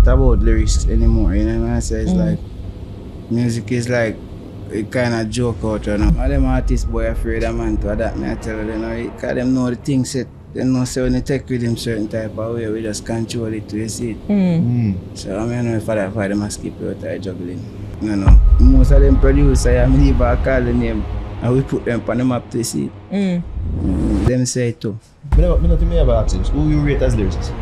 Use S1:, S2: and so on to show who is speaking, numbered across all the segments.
S1: isn't about lyrics anymore, you know what I say? It's like, music is like, it kind of joke out, you know. All them artists, boy, afraid of man to adapt, me I tell you, you know, because them know the thing set. They know say when you take with him certain type of way, we just control it to you see it. So I mean, if I them must skip out there juggling. You know, most of them producers, I leave I call the name and we put them on the map to see it. Them say it too.
S2: Me not think me ever ask this. Who you rate as lyricist?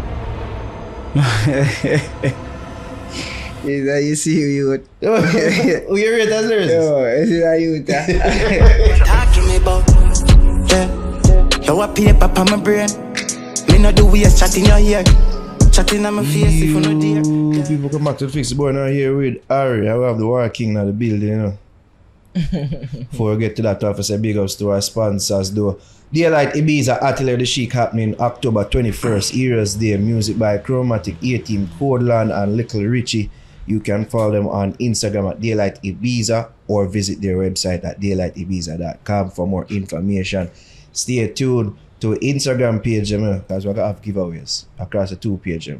S1: Is that you see you?
S2: Who you rate as lyricist?
S1: Yo, is that you?
S3: Talk to me about yo, a paper on my brain. Me no do waste chatting your ear. Chatting on my face if you no dear.
S2: People come back to fix the boy now here with Ari. I have the War King now the building, you know. Before we get to that, I have to say big ups to our sponsors though. Daylight Ibiza Atelier the Chic happening October 21st. Eras Day. Music by Chromatic 18, Codeland and Little Richie. You can follow them on Instagram at Daylight Ibiza or visit their website at daylightibiza.com for more information. Stay tuned to Instagram page because we're going to have giveaways across the two pages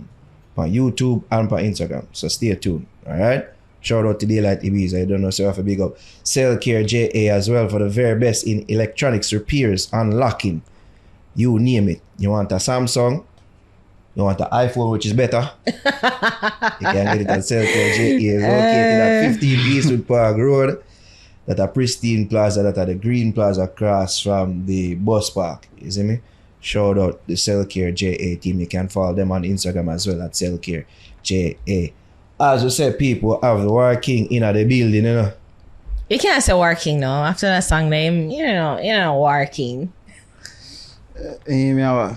S2: on YouTube and on Instagram. So stay tuned. Alright? Shout out to Daylight Ibiza. I don't know, so I have a big up Cellcare JA as well for the very best in electronics repairs, unlocking. You name it. You want a Samsung? You want an iPhone, which is better? You can get it at Cellcare JA. Located at 15 Eastwood Park Road. That are pristine plaza, that are the green plaza across from the bus park. You see me? Shout out the Cellcare JA team. You can follow them on Instagram as well at Cellcare JA. As we said, people have the War King in the building, you know.
S4: You can't say War King no. After that song name, you know War King.
S2: Yeah,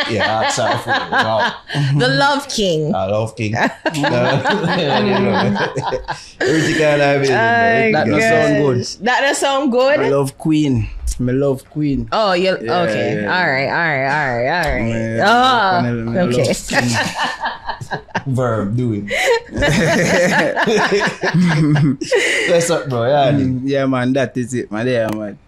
S2: that's sorry for it. Wow.
S4: The Love King.
S2: Love King. Rytikal,
S1: that does sound good.
S4: That does sound good?
S1: I love Queen. Me love Queen.
S4: Oh, you okay. Yeah. All right. Okay.
S2: Verb doing. What's up, bro?
S1: Yeah, man, that is it, man. Yeah, man.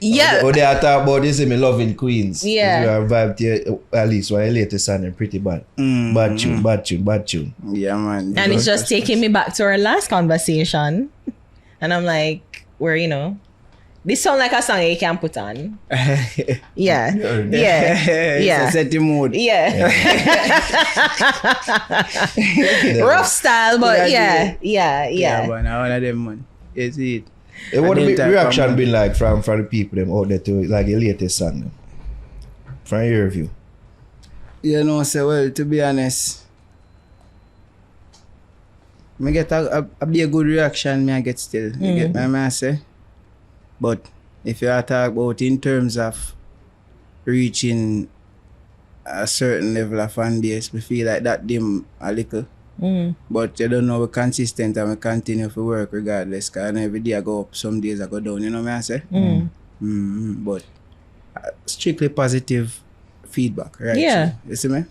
S4: Yeah.
S2: Oh, they are talking about this in me loving Queens.
S4: Yeah.
S2: We are vibed here, at least when I latest sound and pretty bad. Bad tune.
S1: Yeah, man.
S4: And it's just taking me back to our last conversation. And I'm like, where, you know, this sound like a song you can put on. Yeah.
S1: It's a set the mood.
S4: Yeah. Rough style, but yeah.
S1: Yeah, but now one of them, man. Is it?
S2: What the reaction been like from the people them out there to like the latest song them? From your view?
S1: You know, so well, to be honest, I get a be a good reaction, I get still. You get my man say? But if you are talking about in terms of reaching a certain level of fan base, we feel like that dim a little. But you don't know, we're consistent and we continue to work regardless. Because every day I go up, some days I go down, you know what I say? But strictly positive feedback, right?
S4: Yeah.
S1: So, you see me?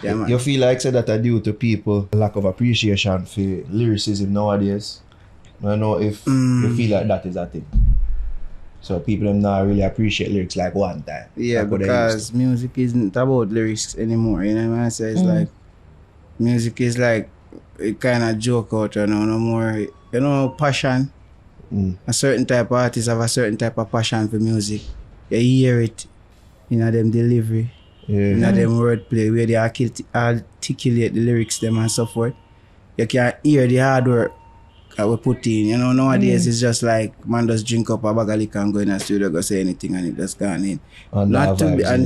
S1: Yeah, man.
S2: You feel like say that are due to people lack of appreciation for lyricism nowadays? I don't know if you feel like that is a thing. So people them not really appreciate lyrics like one time.
S1: Yeah,
S2: like
S1: because music isn't about lyrics anymore, you know what I say? It's like, music is like, it kind of joke out, you know, no more, you know, passion. A certain type of artists have a certain type of passion for music. You hear it in them delivery, in them wordplay, where they articulate the lyrics them and so forth. You can hear the hard work that we put in. You know, nowadays it's just like, man just drink up a bag of liquor and go in the studio, go say anything and it just gone in.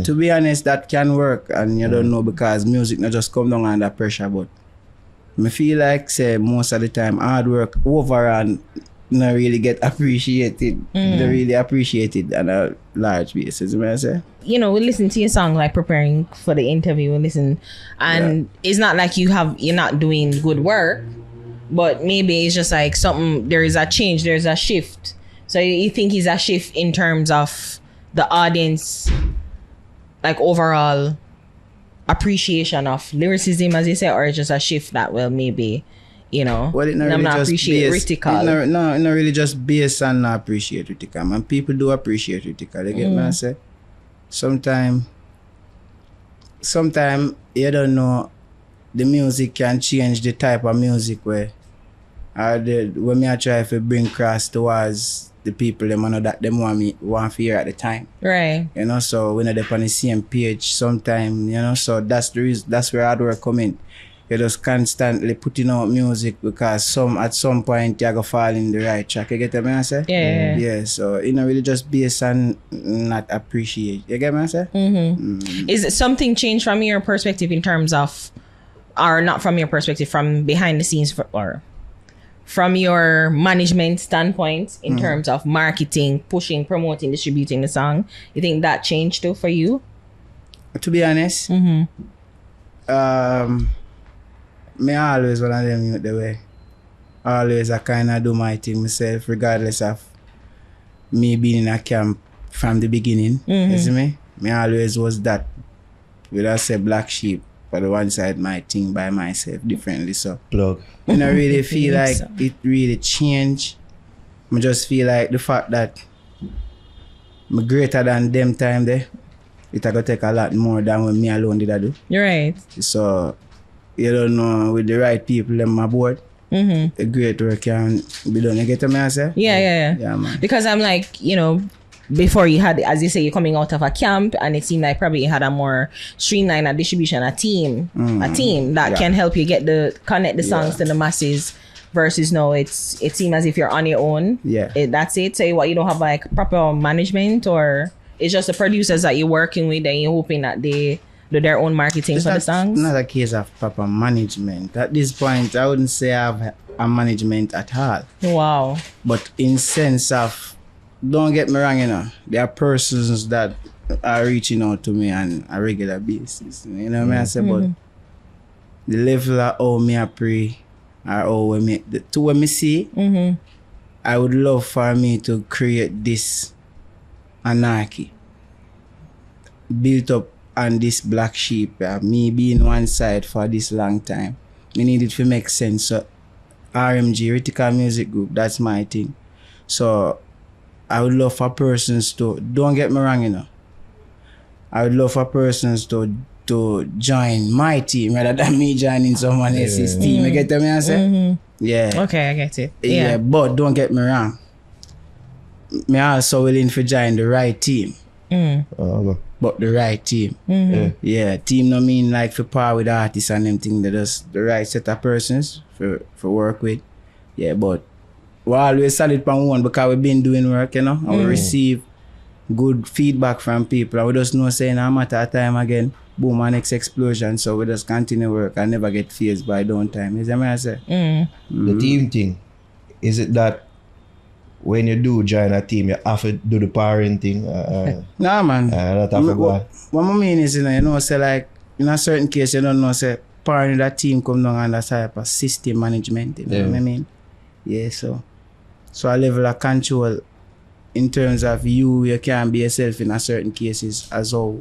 S1: To be honest, that can work, and you don't know, because music not just come down under pressure, but I feel like, say, most of the time, hard work over and not really get appreciated. They really appreciated on a large basis, you know what I say?
S4: You know, we listen to your song like preparing for the interview, we listen, and it's not like you're not doing good work, but maybe it's just like something, there is a change, there's a shift. So you think it's a shift in terms of the audience, like overall appreciation of lyricism, as you say, or just a shift that will maybe, you know,
S1: well, it not really
S4: not appreciate Rytikal.
S1: No, it not really just based on not appreciate Rytikal. And people do appreciate Rytikal. You get me? I say? Sometimes you don't know the music can change the type of music where when me I try to bring cross towards the people them know that them want to hear at the time.
S4: Right.
S1: You know, so we're not on the same page sometime, you know, so that's the reason, that's where hard work come in. You just constantly putting out music because at some point you go fall in the right track. You get what I say?
S4: Yeah.
S1: Yeah, so you know really just based on not appreciate. You get what I say?
S4: Is it something changed from your perspective in terms of, or not from your perspective, from behind the scenes or from your management standpoint in terms of marketing, pushing, promoting, distributing the song? You think that changed too for you?
S1: To be honest, me always one of them youth the way. Always I kind of do my thing myself regardless of me being in a camp from the beginning. You see me? Me always was that. Will I say black sheep, but the one side my thing by myself differently. So
S2: Plug.
S1: I really feel like it really changed. I just feel like the fact that I'm greater than them time there, it gonna take a lot more than when me alone did I do.
S4: You're right.
S1: So you don't know, with the right people them aboard, a great work can be done. You get what I say?
S4: Yeah,
S1: man.
S4: Because I'm like, you know, before you had, as you say, you're coming out of a camp, and it seemed like probably you had a more streamlined distribution, a team that can help you connect the songs to the masses. Versus no, it seems as if you're on your own.
S1: Yeah.
S4: That's it. Say what, you don't have like proper management, or it's just the producers that you're working with and you're hoping that they do their own marketing for the songs?
S1: It's not a case of proper management. At this point, I wouldn't say I have a management at all.
S4: Wow.
S1: But in sense of, don't get me wrong, you know, there are persons that are reaching out to me on a regular basis. You know what I say? But the level of how me I pray, or how when me see, I would love for me to create this anarchy built up on this black sheep, me being one side for this long time. Me need it to make sense. So RMG, Rytikal Music Group, that's my thing. So I would love for persons to, don't get me wrong, you know, I would love for persons to join my team rather than me joining someone else's team. You get what I say? Yeah.
S4: Okay, I get it.
S1: Yeah, but don't get me wrong. Me also willing to join the right team. But the right team. Yeah, team no mean like for par with artists and them thing. They're just the right set of persons for work with. Yeah, but we're always solid from one because we've been doing work, you know, and we receive good feedback from people. And we just know saying no matter a time again, boom, our next explosion. So we just continue work and never get fazed by downtime. Is that what I say?
S2: The team thing, is it that when you do join a team, you have to do the parenting?
S1: Nah, man.
S2: That have to go.
S1: What I mean is, you know, say like, in a certain case, you don't know, say, parenting that team come down under type of system management, you know what I mean? Yeah, so a level of control in terms of you can be yourself in a certain cases as how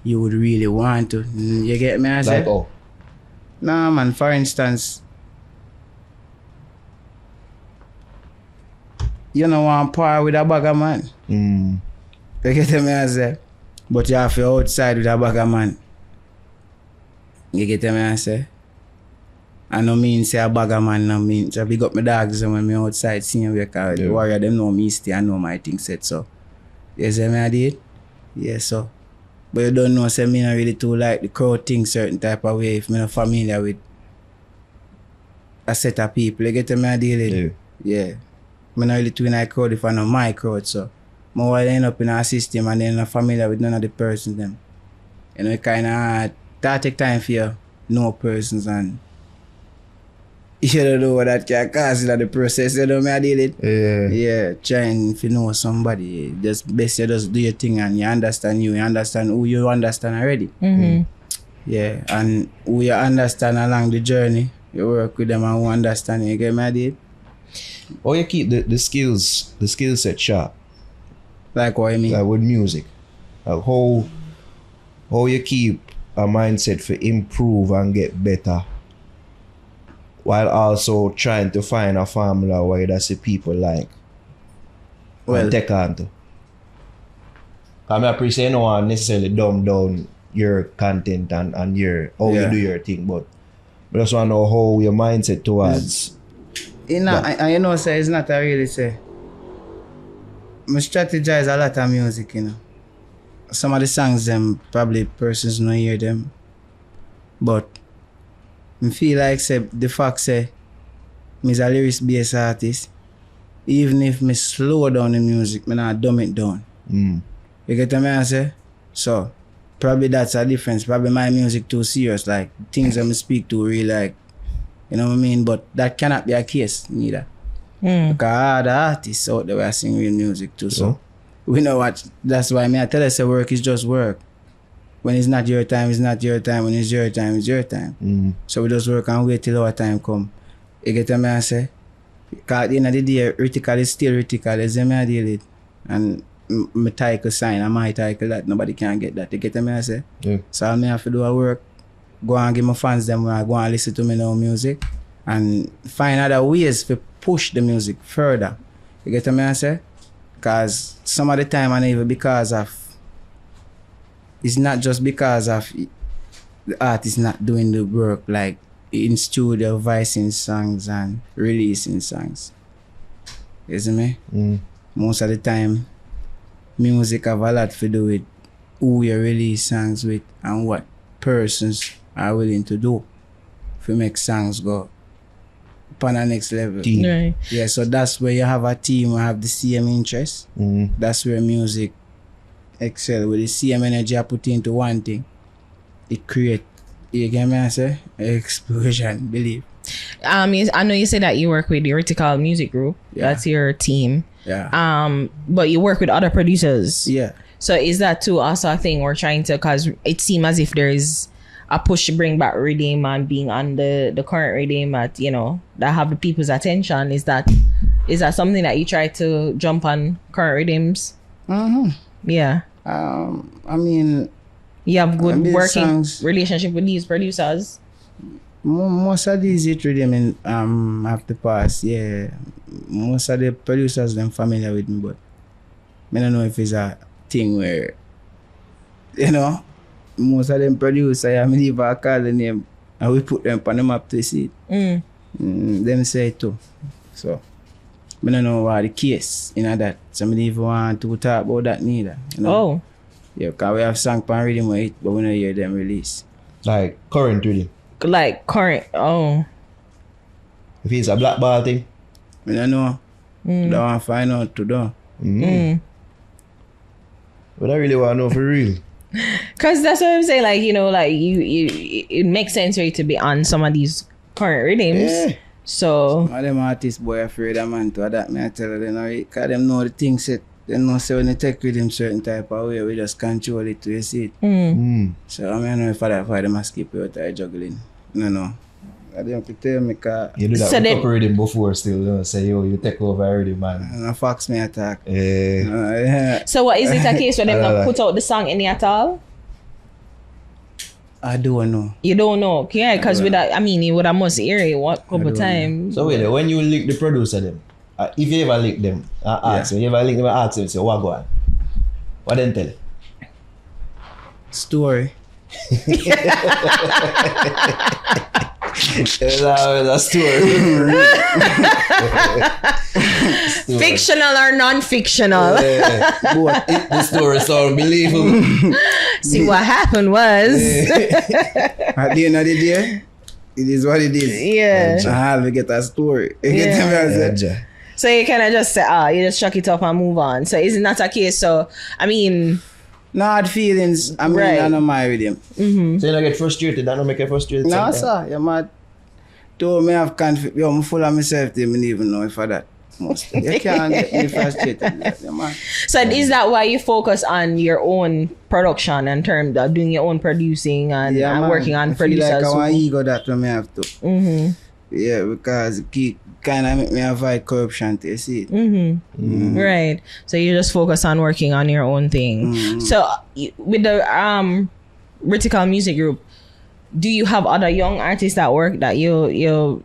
S1: you would really want to. You get me? I say?
S2: Like, oh.
S1: Nah, man, for instance, you don't want par with a bagger man. You get me? I say? But you have to outside with a bagger man. You get me? I say? I no mean say a bagger man, no mean. So big up my dogs when me outside seeing where the warrior, them know me stay and know my thing set. So, you see me I did? Yeah, so. But you don't know, say me not really too like the crowd thing certain type of way if me not familiar with a set of people. You get me I deal? Yeah. Me not really too in a crowd if I know my crowd, so I will end up in a system and then not familiar with none of the persons them. You know, it kinda that take time for you know persons and you don't know what that can cause in the process, you know me I deal it? Yeah, trying to know somebody. Just best you just do your thing and you understand who you understand already. Yeah, and who you understand along the journey, you work with them and who understand you get me I deal?
S2: Or you keep the skill set sharp.
S1: Like what you mean?
S2: Like with music. Like how you keep a mindset for improve and get better, while also trying to find a formula where that's the people like. Well, and take on to. I appreciate no one necessarily dumb down your content and your how you do your thing, but I just want to know how your mindset towards.
S1: You know, say it's not a really say. I strategize a lot of music, you know. Some of the songs them probably persons don't hear them. But I feel like say the fact say I'm a lyrics based artist, even if me slow down the music, me not dumb it down. You get what I say? So probably that's a difference. Probably my music too serious, like things I speak to really like, you know what I mean? But that cannot be a case neither. Because all the artists out there are sing real music too. So we know what. That's why I tell us the work is just work. When it's not your time, it's not your time. When it's your time, it's your time. So we just work and wait till our time come. You get what I say? Because at the end of the day, Rytikal is still Rytikal. It's them I deal with. And my title sign and my title that nobody can get that. You get what I say?
S2: Yeah.
S1: So I have to do a work, go and give my fans them go and listen to me now music and find other ways to push the music further. You get what I say? Because some of the time and even because of it's not just because of the artist not doing the work like in studio voicing songs and releasing songs. You see me? Most of the time music have a lot to do with who you release songs with and what persons are willing to do to make songs go upon the next level.
S4: Right.
S1: Yeah, so that's where you have a team who have the same interest. That's where music excel with the same energy I put into one thing. It create, you get me I say? Explosion, believe.
S4: I know you said that you work with the Rytikal music group.
S1: Yeah.
S4: That's your team.
S1: Yeah.
S4: But you work with other producers.
S1: Yeah.
S4: So is that too also a thing we're trying to, cause it seems as if there is a push to bring back Riddim and being on the current Riddim at, you know, that have the people's attention. Is that something that you try to jump on current Riddims? Yeah.
S1: I mean,
S4: you have good
S1: these
S4: working
S1: songs,
S4: relationship with these producers.
S1: most of these hit Riddim have to pass, yeah. Most of the producers them familiar with me, but I don't know if it's a thing where, you know, most of them producers, I leave a call the name and we put them on the map to see it. Them say it too. So I don't know what the case in that. Somebody even want to talk about that neither. You know?
S4: Oh.
S1: Yeah, because we have song pan Riddim with it, but we don't hear them release.
S2: Like current Riddim.
S4: Like current, oh.
S2: If it's a black ball thing.
S1: I don't know. Don't want to find out to do.
S2: But I really want to know for real.
S4: Cause that's what I'm saying. Like, you know, like you it makes sense for you to be on some of these current Riddims.
S1: Yeah.
S4: So
S1: All them artists boy afraid of man to adapt me I tell them because them know the thing set. They know say when they take with them certain type of way, we just control it to you see it. So I mean, I don't know if that's why they must skip out there juggling. No. I don't have to tell me because
S2: You do that
S4: So
S2: with
S4: then-
S2: couple Riddim before still, you know, say yo, you take over Riddim, man.
S1: and fox me attack.
S2: Yeah.
S1: Yeah.
S4: So what is it a case where them not put out the song any at all?
S1: I don't know.
S4: You don't know. Yeah, because with that, I mean, you would have must hear it what couple
S1: don't know.
S4: times.
S2: So wait, when you link the producer them, if you ever link them, ask them, you ever link them and ask them, say, what go on? What then tell?
S1: Story.
S2: It's always a story.
S4: Fictional or non-fictional.
S1: Both.
S2: The story sound believable.
S4: See what happened was.
S1: At the end of the day, it is what it is.
S4: Yeah.
S1: I have to get a story. You get
S4: Yeah.
S1: me? I said,
S4: So you kind of just say, you just chuck it up and move on. So is it not a case? So, I mean,
S1: no hard feelings. I mean,
S4: Right.
S1: I don't mind with him.
S2: So you don't get frustrated, that don't make you frustrated.
S1: No,
S2: sometimes?
S1: sir. You're mad. Told me have conflict. Yo, I'm full of myself. They don't even know if I that. You can't get me frustrated. You're mad.
S4: so is that why you focus on your own production in terms of doing your own producing and,
S1: man.
S4: working on
S1: I feel
S4: producers?
S1: like I want
S4: who-
S1: ego that when I have to. Yeah, because it kind of make me avoid corruption to see it.
S4: Right. So you just focus on working on your own thing. So with the Rytikal music group, do you have other young artists that work that you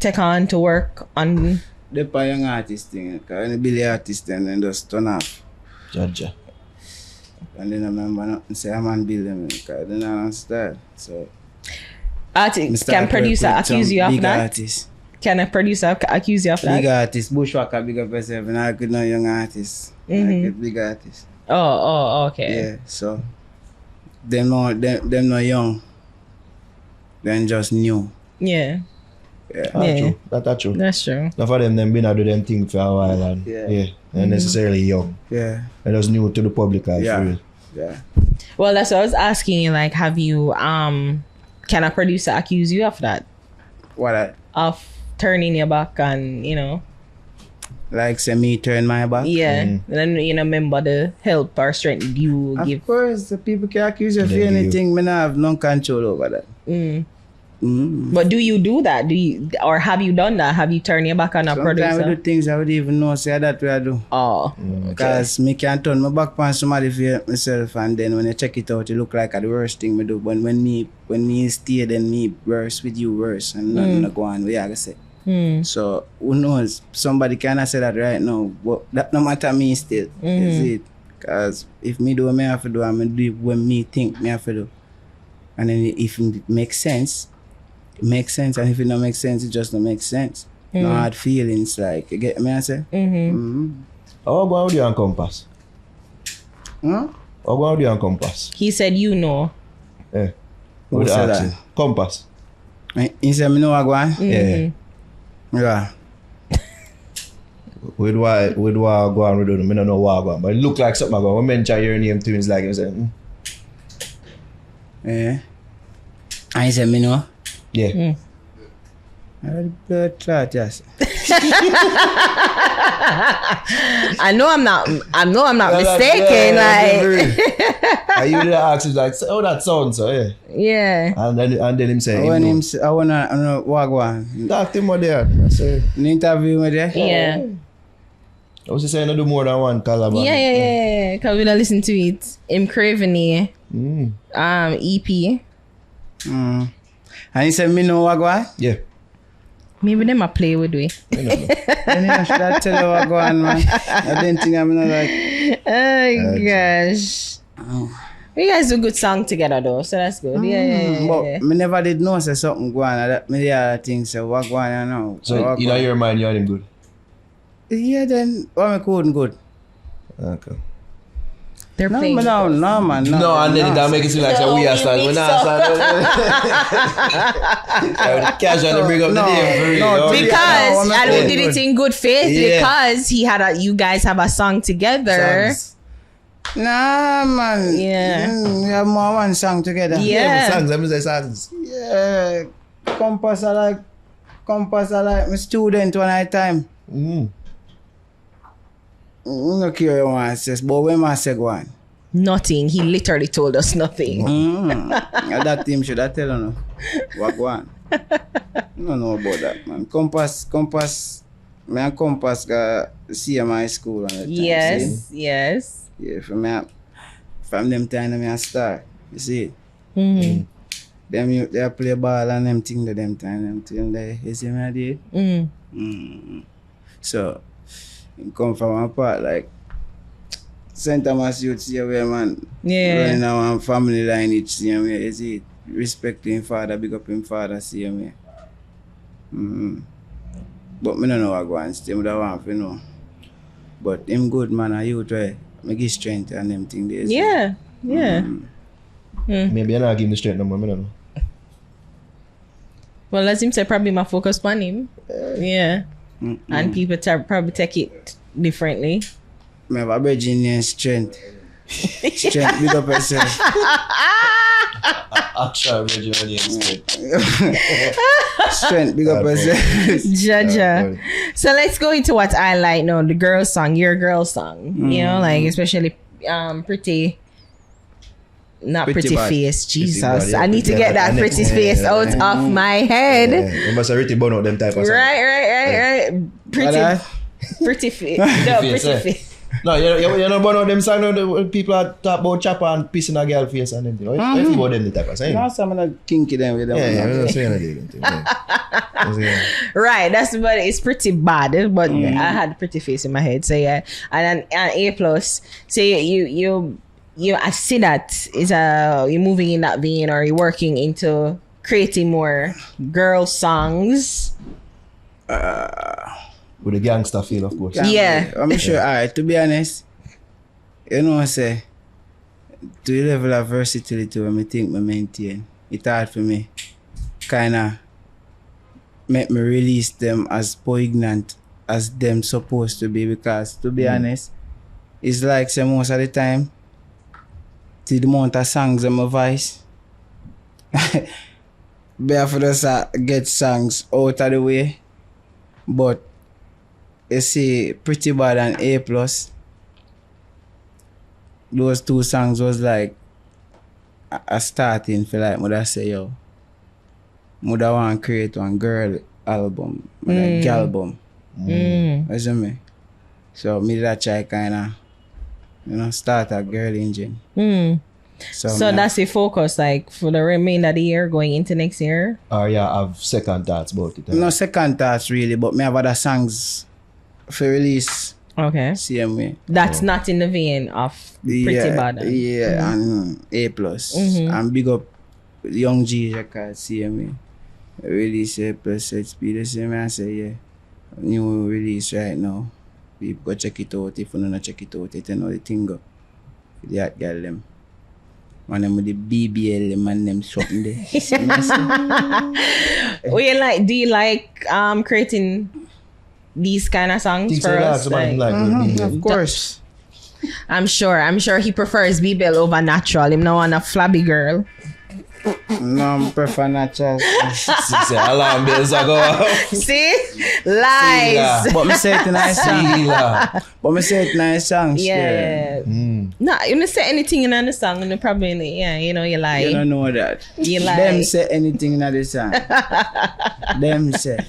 S4: take on to work on?
S1: The young artist thing, because when the Billy artist then just turn off.
S2: Judge.
S1: And then I remember nothing say I'm on Bill them because they don't understand. So
S4: Can producer accuse you of
S1: big
S4: that?
S1: Artists.
S4: Can a producer accuse you of that?
S1: Big artists, Bushwhacker, big up yourself, and I could know young artists. I could big artists.
S4: Okay.
S1: Yeah, so them not young. Them just new.
S4: Yeah.
S1: Yeah.
S2: True. That's true.
S4: That's true.
S2: Enough of them been out do them thing for a while and they're necessarily young.
S1: Yeah.
S2: And just new to the public eye for real.
S1: Yeah.
S4: Well, that's what I was asking you. Like, have you can a producer accuse you of that?
S1: What?
S4: Of turning your back and
S1: Like say me turn my back?
S4: yeah, and then remember the help or strength you give.
S1: Of course, the people can accuse you of anything. Me not have no control over that.
S4: But do you do that? Do you, or have you done that? Have you turned your back on a
S1: Sometimes
S4: producer?
S1: I do things I would even know say that way I do.
S4: Oh,
S1: Because me can't turn my back on somebody for help myself, and then when you check it out, it look like the worst thing me do. But when me stay, then me worse with you worse, and nothing go on. We are gonna say. So who knows? Somebody cannot say that right now, but that no matter me still. Is it? Because if me do what me have to do, I'm gonna do what me think me have to do. And then if it makes sense, it makes sense. And if it don't make sense, it just don't make sense. No hard feelings, like, you get me I say?
S2: How go out there on Compass?
S1: Huh?
S2: How go out there on Compass?
S4: he said
S2: Yeah.
S1: Who
S2: With
S1: said
S2: accent.
S1: that?
S2: Compass.
S1: He said me know what go on?
S2: Yeah.
S1: Yeah.
S2: With what go on with them, I don't know what go on. But it look like something go on. When mention your name to him, it's like you say,
S1: Yeah. And he said me know?
S2: yeah.
S1: I had blood clot, yes.
S4: I know I'm not mistaken.
S2: And you did ask him like, oh, that sounds so, yeah.
S4: Yeah.
S2: And then him say,
S1: When him say, I wanna what go on?
S2: talk to him more there. I say,
S1: An interview with there?
S4: Yeah.
S2: I was saying I do more than one collab.
S4: Yeah. Because we don't listen to it. Him craving EP.
S1: And he said me know what go on?
S2: Yeah.
S4: Maybe them a play with we.
S1: Then I should have tell you what go on, man. I didn't think I'm gonna like.
S4: Oh gosh. You guys do good song together though, so that's good. Yeah.
S1: But me never did know say something go on. That me the thing say what go on you know.
S2: So
S1: What
S2: in
S1: go on.
S2: your mind, you and him good?
S1: Yeah, then what me couldn't good.
S2: Okay.
S4: They're
S1: No,
S4: playing.
S1: no, man.
S2: No, and then that make it seem like
S4: No,
S2: we are
S4: you
S2: starting.
S4: mix
S2: We're
S4: up.
S2: not casual bring up the name for real.
S1: no,
S4: Because
S1: No,
S4: I
S1: I'm
S4: did it in good faith
S2: Yeah.
S4: because you guys have a song together.
S1: Nah, man.
S4: Yeah.
S1: We have more one song together.
S4: Yeah.
S2: Songs, let me say songs.
S1: Yeah. Compass I like my student one at a time. I'm not care what I says, but when I say go on.
S4: Nothing. He literally told us nothing.
S1: That team should I tell you what go on. I don't know about that, man. Compass, me and Compass got CMI school on that time.
S4: Yes.
S1: See?
S4: Yes.
S1: Yeah, from them time I start. You see it? Them they play ball and them thing them time there. You see me I did? So you come from a part like St. Thomas Youth see where man running our family lineage see me, you see it? Respect him father, big up him father see me. But me don't know what go on still, I don't want to know. But him good man and you try. Me give strength and them thing there.
S4: Yeah.
S2: Maybe you're not giving the straight number, I don't know.
S4: Well, as him say, probably my focus on him. Yeah. And people probably take it differently.
S1: Me have a Virginian strength. Strength, big up yourself.
S2: Actual original name straight.
S1: Strength, big up yourself.
S4: Jaja. So let's go into what I like now, the girl song, your girl song. You know, like especially pretty. Not pretty
S1: bad.
S4: face, Jesus.
S2: bad, yeah,
S4: I need to
S2: pretty
S4: get
S2: bad.
S4: that pretty face out of my head.
S2: You must have really burn out them type of songs.
S4: Right. Pretty face. No,
S2: Face,
S4: pretty
S2: eh?
S4: face.
S2: No, you know burn out them songs when people are talk about chopper and pissing a girl face and them thing. What you think about them the type of song?
S1: Now some of the kinky them with them.
S2: I'm not saying that.
S4: Right, but it's pretty bad. But I had pretty face in my head, so yeah. And an A plus. So you I see that is you're moving in that vein or you're working into creating more girl songs?
S2: With the gangster feel, of course.
S4: Yeah.
S1: I'm sure. Alright, to be honest, you know what I say, to the level of versatility when I think I maintain, it's hard for me kinda make me release them as poignant as them supposed to be, because to be honest, it's like say most of the time, to the amount of songs in my voice, better for us get songs out of the way. But you see, Pretty Bad and A Plus, those two songs was like a starting for like mother say, yo, mother want to create one girl album, like album. You see me? So me that try kinda, start a girl engine. So
S4: That's your focus, like for the remainder of the year, going into next year.
S2: Or you have second thoughts about it?
S1: no second thoughts really, but me have other songs for release
S4: Okay,
S1: same way.
S4: that's not in the vein of Pretty Bad.
S1: Yeah, and A Plus. And big up Young G record same way. Release A Plus set speed the same way. I say yeah. New release right now. People go check it out. If you don't check it out, you know the thing go. The hot girl them. Man them with the BBL them and them something there.
S4: Do you like creating these kind of songs for us?
S1: Of course.
S4: I'm sure he prefers BBL over natural. Him no want a flabby girl.
S1: No, I prefer natural.
S2: Alarm bells are go off.
S4: See? Lies.
S1: But me say it in nice songs.
S4: Yeah. Nah, you don't say anything in the song and you probably, you lie.
S1: You don't know that.
S4: You lie.
S1: Them say anything in the song. Them say.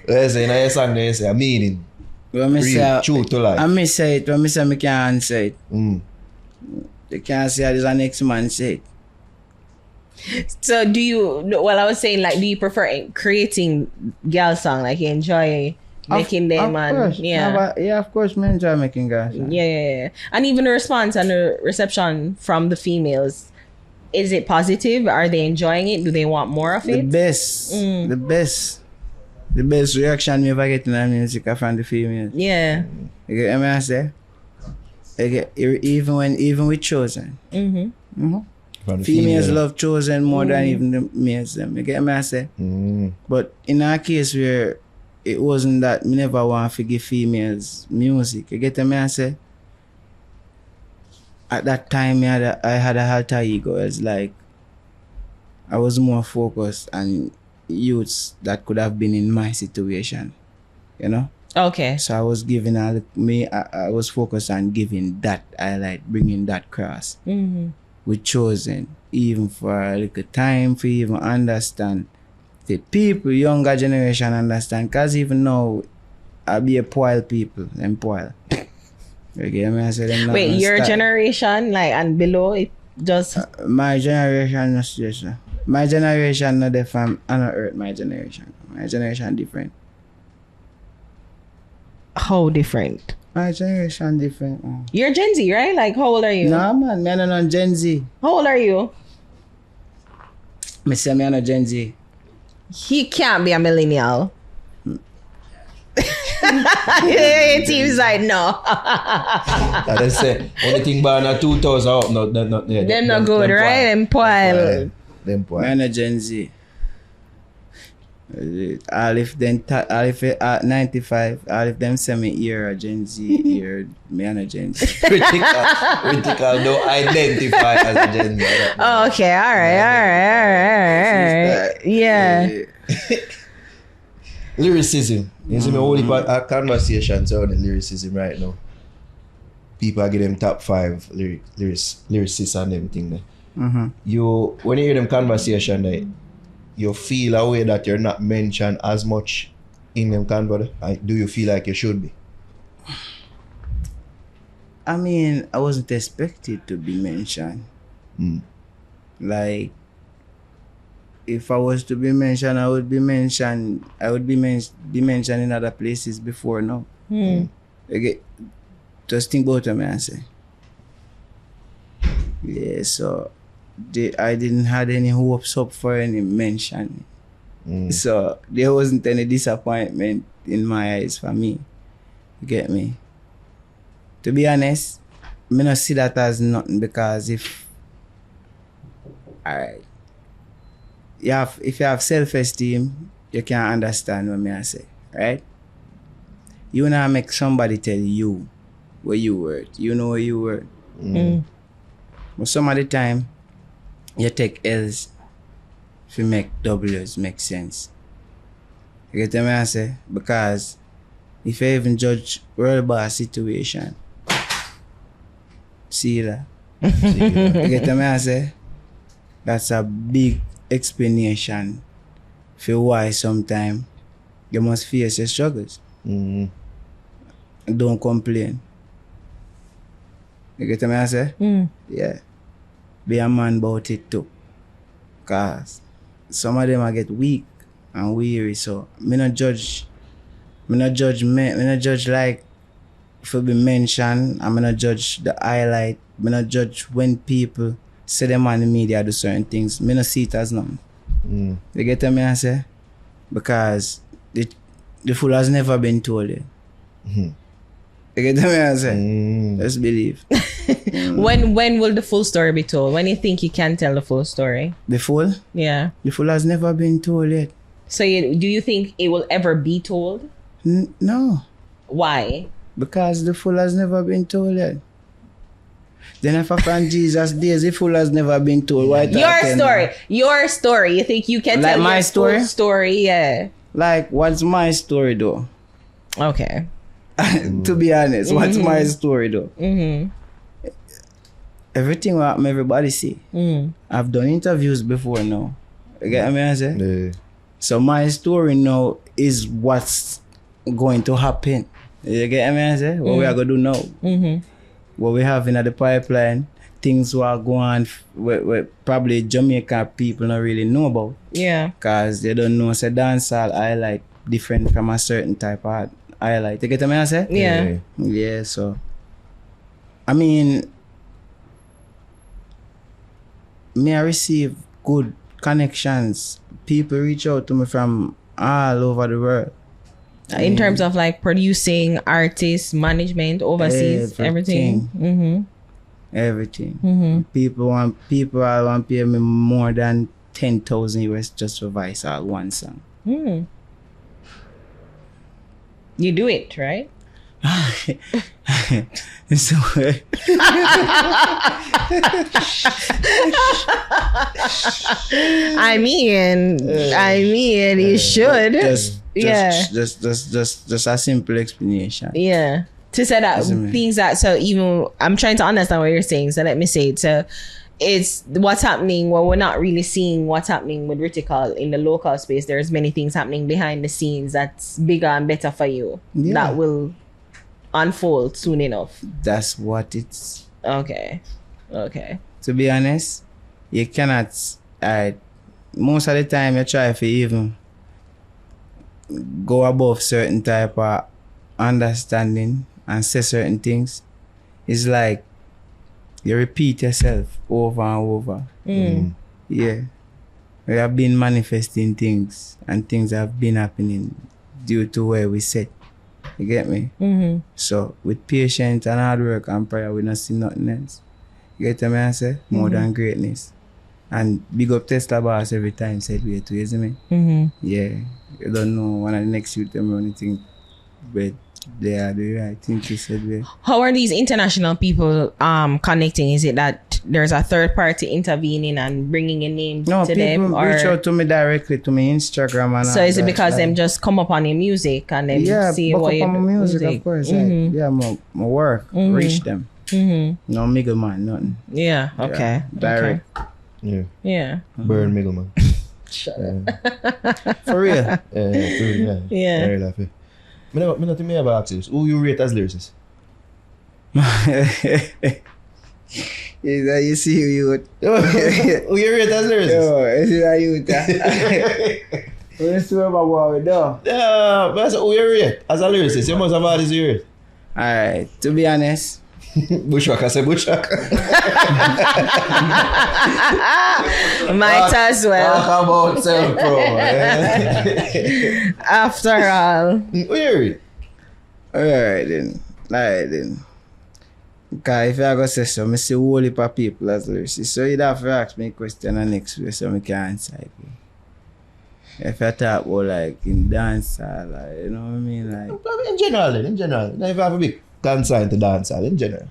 S2: Let's say in a song they say a meaning.
S1: When me say,
S2: true to life.
S1: I me say it, when me say me can't say it. You can't say it, the next man say it.
S4: So I was saying, like, do you prefer creating girl song? Like, you enjoy making them?
S1: Of course.
S4: Yeah,
S1: Of course, me enjoy making girl songs.
S4: Yeah. And even the response and the reception from the females, is it positive? Are they enjoying it? Do they want more of it?
S1: The best reaction me ever get in the music are from the females.
S4: Yeah.
S1: You get what I say? Even with Chosen. Females love Chosen more than even the males them. You get what I say? But in our case where it wasn't that, me never want to give females music. You get what I say? At that time, I had a alter ego. It's like I was more focused on youths that could have been in my situation,
S4: Okay.
S1: So I was giving I was focused on giving that highlight, bringing that cross. We chosen even for a little time for even understand the people, younger generation understand, because even now I be a poil people, them poil. Okay, I say them.
S4: Wait, your generation, like, and below, it just
S1: my generation, not just my generation, not the fam. I not hurt my generation. My generation different.
S4: how different?
S1: My generation different.
S4: You're Gen Z, right? Like, how old are you?
S1: Nah, man, I'm not Gen Z.
S4: How old are you?
S1: Me say me not Gen Z.
S4: He can't be a millennial. Your team's like, no.
S2: They say anything born at 2000 up, not yeah,
S4: Them not good, right? Them poil.
S2: Them poil.
S1: Me not Gen Z. All if 95, all if them say me here a Gen Z here, me and a Gen Z.
S2: Rytikal don't identify as a Gen Z.
S4: Oh, okay, all right. Yeah.
S2: Lyricism. You see me only a conversations on the lyricism right now. People give them top 5 lyricists and them thing there. You when you hear them conversation there, you feel a way that you're not mentioned as much in them convo. Do you feel like you should be?
S1: I mean, I wasn't expected to be mentioned. Like, if I was to be mentioned, I would be mentioned. I would be mentioned in other places before now. Okay, just think about it, man. I say, yeah. So I didn't have any hopes up for any mention. So there wasn't any disappointment in my eyes for me. You get me? To be honest, me not see that as nothing, because if you have self-esteem, you can understand what me I say, right? You wanna make somebody tell you where you were. You know where you were. But some of the time, you take L's to make W's make sense. You get what I say? Because if you even judge world boss situation, see that? You get what I say? That's a big explanation for why sometimes you must face your struggles. Don't complain. You get what I say? Yeah. Be a man about it too. Cause some of them I get weak and weary, so me not judge like if it be mentioned, and me not judge the highlight, me not judge when people say them on the media do certain things. Me not see it as nothing. You get what I say? Because the fool has never been told it. You get what I say? Let's believe.
S4: When will the full story be told? When you think you can tell the full story?
S1: The fool?
S4: Yeah.
S1: The fool has never been told yet.
S4: So do you think it will ever be told?
S1: No.
S4: Why?
S1: Because the fool has never been told yet. Then if I find Jesus days, the fool has never been told. Why
S4: Your story. You think you can
S1: like
S4: tell
S1: my
S4: your
S1: story?
S4: full story? Yeah.
S1: Like, what's my story though?
S4: Okay.
S1: To be honest, what's my story though? Everything what everybody see. I've done interviews before now. You get what I say?
S2: Yeah.
S1: So my story now is what's going to happen. You get what I say? What we are going to do now. What we have in the pipeline, things will go on where probably Jamaican people don't really know about.
S4: Yeah.
S1: Because they don't know, say dancehall highlight different from a certain type of highlight. You get what I say?
S4: Yeah.
S1: Yeah, so I mean, me I receive good connections. People reach out to me from all over the world.
S4: In terms of like producing, artists, management, overseas, everything.
S1: Everything. People want to pay me more than 10,000 US just for voice all one song.
S4: You do it, right?
S1: So
S4: I mean, you should.
S1: Just a simple explanation.
S4: Yeah. To say that things that, so even, I'm trying to understand what you're saying, so let me say it. So it's what's happening, well, we're not really seeing what's happening with Rytikal in the local space. There's many things happening behind the scenes that's bigger and better for you.
S1: Yeah.
S4: That will unfold soon enough.
S1: That's what it's.
S4: Okay.
S1: To be honest, you cannot. Most of the time, you try to even go above certain type of understanding and say certain things. It's like you repeat yourself over and over. Yeah, we have been manifesting things, and things have been happening due to where we sit. You get me? So with patience and hard work and prayer, we don't see nothing else. You get what I say? More than greatness. And big up Tesla boss every time said we to, you see me? Yeah. You don't know one of the next youth them or anything, but they are the right thing to say.
S4: How are these international people connecting? Is it that there's a third party intervening and bringing a name to them?
S1: No, people reach out to me directly to my Instagram and
S4: so is it because them just come up on your music and then see what you
S1: up on my music, of course. Like, yeah, my work reach them. No middleman, nothing.
S4: Yeah, okay.
S1: Direct.
S2: Okay.
S4: Yeah.
S2: Burn middleman.
S4: Shut up.
S1: For real.
S2: Yeah. Very laughing. I don't think I ever asked you, who you rate as lyricist?
S1: You see you.
S2: Who you rate as lyricist?
S1: Yo, you see how you. Let's see about what we do.
S2: Yeah, but who you rate as a lyricist? You must have all this you rate.
S1: Alright, to be honest,
S2: Bushwhacker say bushwhacker.
S4: Might as well.
S2: Talk about self-pro.
S4: After all.
S2: Weird.
S1: Alright then. Because if I go say so, I see a whole heap of people as lyricists. So you'd have to ask me a question the next way so I can answer it. If I talk about like in dance like, you know what I mean? Like
S2: In general. Now if I have a big concern to dance in general.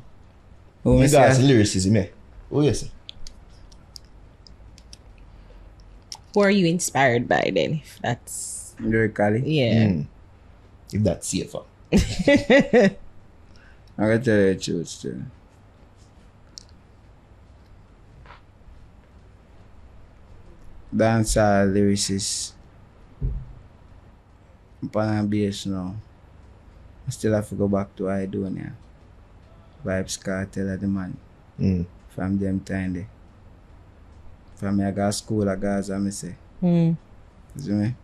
S1: who me
S2: Regards to
S1: say,
S2: lyricism, eh? What you say?
S4: Who are you inspired by then? If that's
S1: lyrically.
S4: yeah.
S2: If that's safer.
S1: I gotta tell you the truth still. Dancehall lyricists. Upon a bass now. I still have to go back to Idonia. Vibes Cartel of the man. From them time there. From me I got school I got as I say. You see me?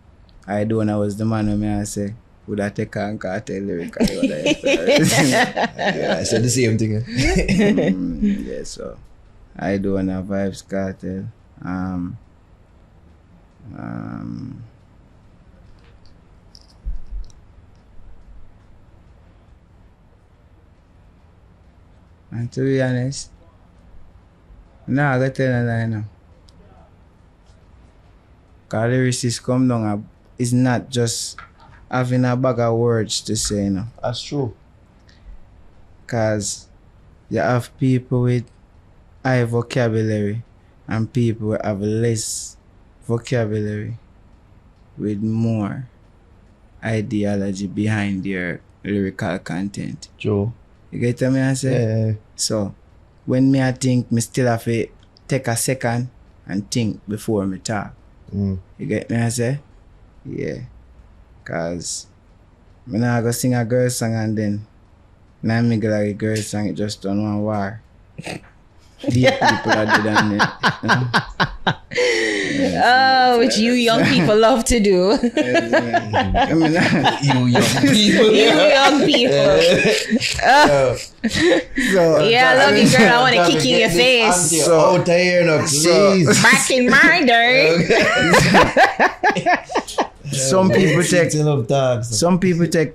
S1: Idonia was the man when I say would I take on Cartel Lyrical?
S2: Yeah, I said the same thing.
S1: Yeah, so Idonia Vibes Cartel. And to be honest, nah, I gotta tell you that now. Cause lyricists come down, it's not just having a bag of words to say, you know.
S2: That's true.
S1: Cause you have people with high vocabulary and people who have less vocabulary with more ideology behind their lyrical content.
S2: True.
S1: You get what I say?
S2: Yeah.
S1: So when me I think, me still have to take a second and think before me talk. You get me I say? Yeah. Cause me not go sing a girl song and then now me go like a girl song, it just turn one war. Deep people are do than me.
S4: Oh, which you young people love to do.
S1: I mean,
S2: You young people.
S4: You young people.
S1: so,
S4: Yeah, I love you, girl. I want to kick you in your face.
S2: So, out here, no, please.
S4: Back in my day.
S1: some people take
S2: dogs.
S1: some people take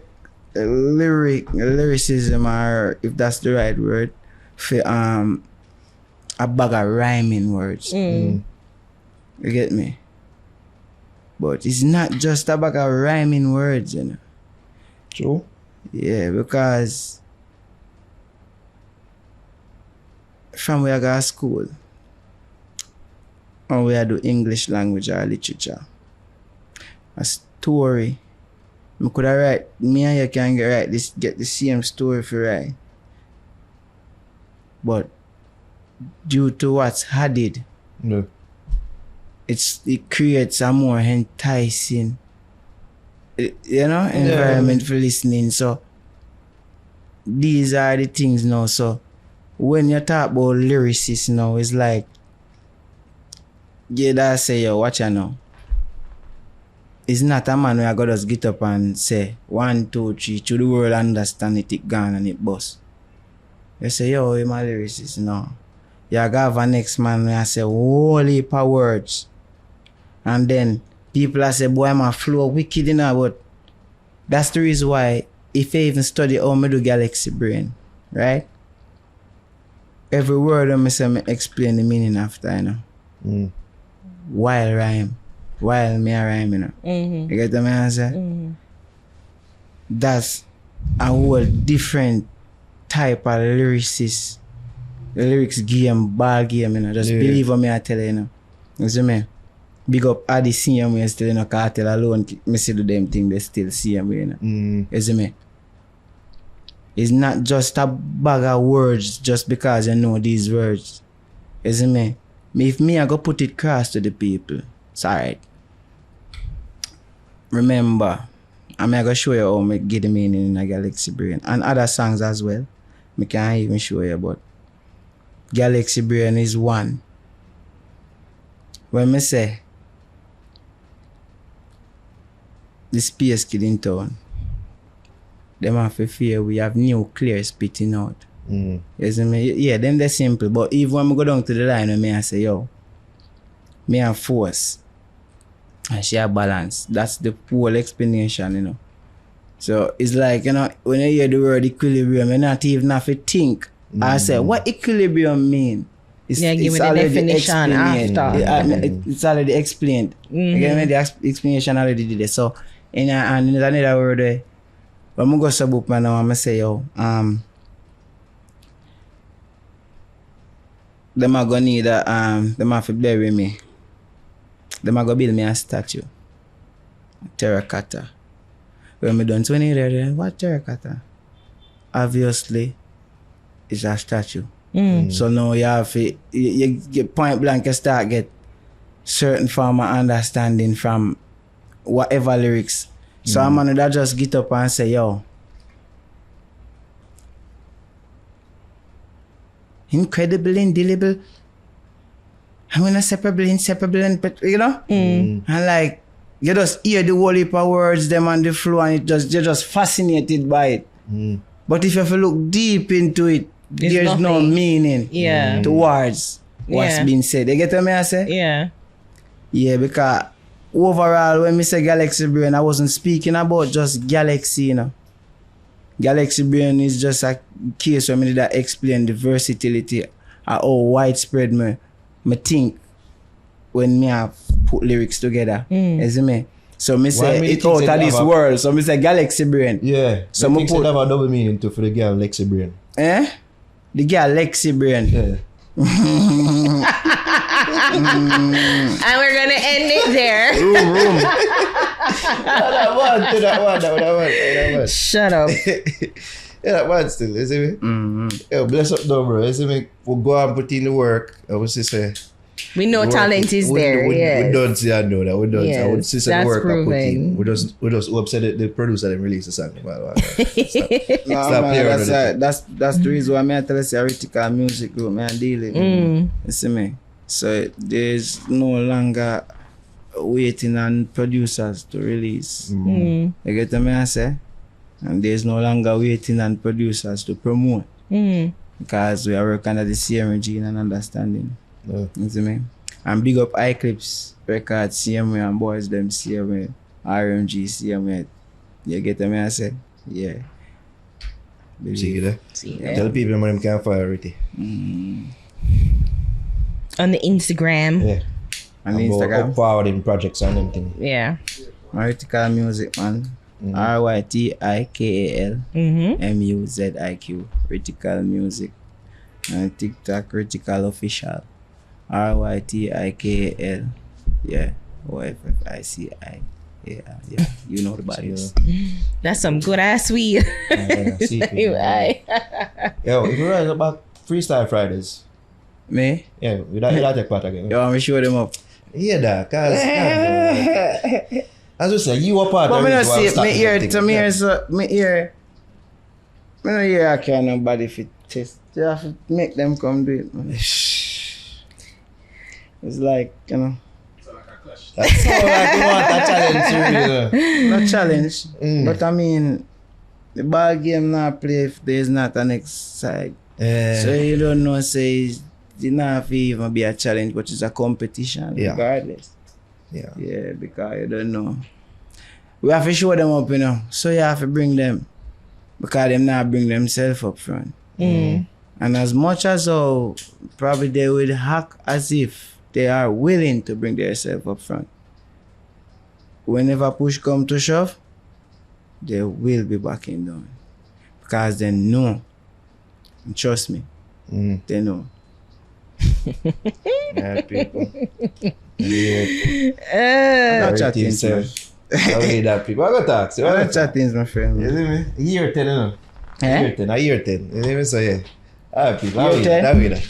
S1: lyricism, or if that's the right word, for a bag of rhyming words. You get me? But it's not just a bag of rhyming words, you know.
S2: True.
S1: Yeah, because from where I go to school, or where I do English language or literature, a story, me could have write, me and you can get the same story for write. But due to what's added,
S2: No.
S1: it creates a more enticing environment for listening. So these are the things now. So when you talk about lyricists now, it's like you that say yo, watch you now. It's not a man where I gotta just get up and say 1, 2, 3 to the world understand it gone and it bust. You say yo, I'm a lyricist. No. You gotta have a next man where I say whole heap of words. And then people are say, boy, I'm a flow wicked, you know, but that's the reason why if you even study how me do galaxy brain, right? Every word I say, me explain the meaning after, you know. While rhyme. While me a rhyme, you know. You get what I say? That's a whole different type of lyricist. The lyrics game, ball game, you know. Just believe what me I tell you, know. You see me? Big up all the same way still, you know, Cartel alone, me see do them thing, they still same way, you know. You see me? It's not just a bag of words just because you know these words. You see me? If me I go put it across to the people, it's alright. Remember, I'm going to show you how I get the meaning in a Galaxy Brain. And other songs as well. I can't even show you, but Galaxy Brain is one. When I say the space kid in town, them have to fear we have nuclear spitting out. You see me? Yeah, them they're simple. But even when I go down to the line with me, I say, yo, me have force. And she have balance. That's the whole explanation, you know. So it's like, you know, when you hear the word equilibrium, you not even have to think. I say, what equilibrium mean?
S4: Give me the definition after.
S1: It's already explained. Again, the explanation already did it. So, in another word, when I go to book, man, I'm say, yo, them are gonna need them have to bury me. Them are gonna build me a statue. Terracotta. When me done 20 there, what terracotta? Obviously, it's a statue. So now you have to, you get point blank, you start get certain form of understanding from whatever lyrics. So I'm gonna just get up and say, yo, incredible, indelible. I'm gonna separable, inseparable, and you know? And like, you just hear the whole heap of words, them on the floor, and you're just fascinated by it. But if you have to look deep into it, there's no meaning towards what's being said. You get what I say?
S4: Yeah.
S1: Yeah, because overall, when I say galaxy brain, I wasn't speaking about just galaxy, you know. Galaxy brain is just a case where I did that explain the versatility of how widespread me think when me have put lyrics together. You see me? So me say it out of this world. So me say galaxy brain.
S2: Yeah.
S1: So
S2: me
S1: me
S2: think
S1: put
S2: it have a double meaning to for the galaxy brain.
S1: The galaxy brain.
S2: Yeah.
S4: And we're gonna end it there.
S2: That one.
S4: Shut up.
S2: Yeah, that one still, you see me? Yeah, bless up though, bro. You see me? We'll go and put in the work. I would say
S4: We know talent is there.
S2: We
S4: Yes.
S2: don't see I know that. We don't.
S4: Yes,
S2: I would say the
S4: that's
S2: work I put in.
S4: proven.
S2: We just hope said the producer them release the song.
S1: No, man, that's the reason why I tell you say Rytikal music group, man, deal it. You see me? So there's no longer waiting on producers to release. You get what I say? And there's no longer waiting on producers to promote. Because we are working under the same gene and understanding. You see me? And big up Eclipse Records, same way, and boys them same way. RMG same way. You get what I say? Yeah.
S2: See you there.
S4: See there.
S2: Tell people them can fire already.
S4: On the Instagram.
S2: Yeah.
S1: On the Instagram.
S2: Forwarding projects and everything.
S4: Yeah.
S1: Rytikal Music, man. Rytikal MUZIQ. Rytikal Music. And TikTok Rytikal Official. RYTIKAL. Yeah. OFFICI. Yeah. You know the bodies.
S4: That's some good ass weed. Right.
S2: Yo, if you realize about Freestyle Fridays.
S1: Me?
S2: Yeah, you don't take part again.
S1: You want me to show them up?
S2: Yeah, that. Cause as we say, you were part
S1: but
S2: of
S1: me
S2: it.
S1: not see it. Me hear I can't nobody fit test. You have to make them come do it, man. It's like, you know.
S2: That's all like you want a challenge, you know.
S1: Not challenge, but I mean, the ball game not play if there's not a next side. So you don't know, say, it's not even be a challenge, but it's a competition regardless. Yeah, because you don't know. We have to show them up, you know. So you have to bring them. Because them not bring themselves up front. And as much as probably they would hack as if they are willing to bring themselves up front. Whenever push come to shove, they will be backing down. Because they know. And trust me. They know.
S2: Yeah, people.
S1: I'm not chatting, sir.
S2: I read that people. I got talk.
S1: I'm not chatting, my friend.
S2: You see me? A year 10, you know. A year 10. You see me? So yeah. Alright, people.
S1: Year 10?
S2: I read that.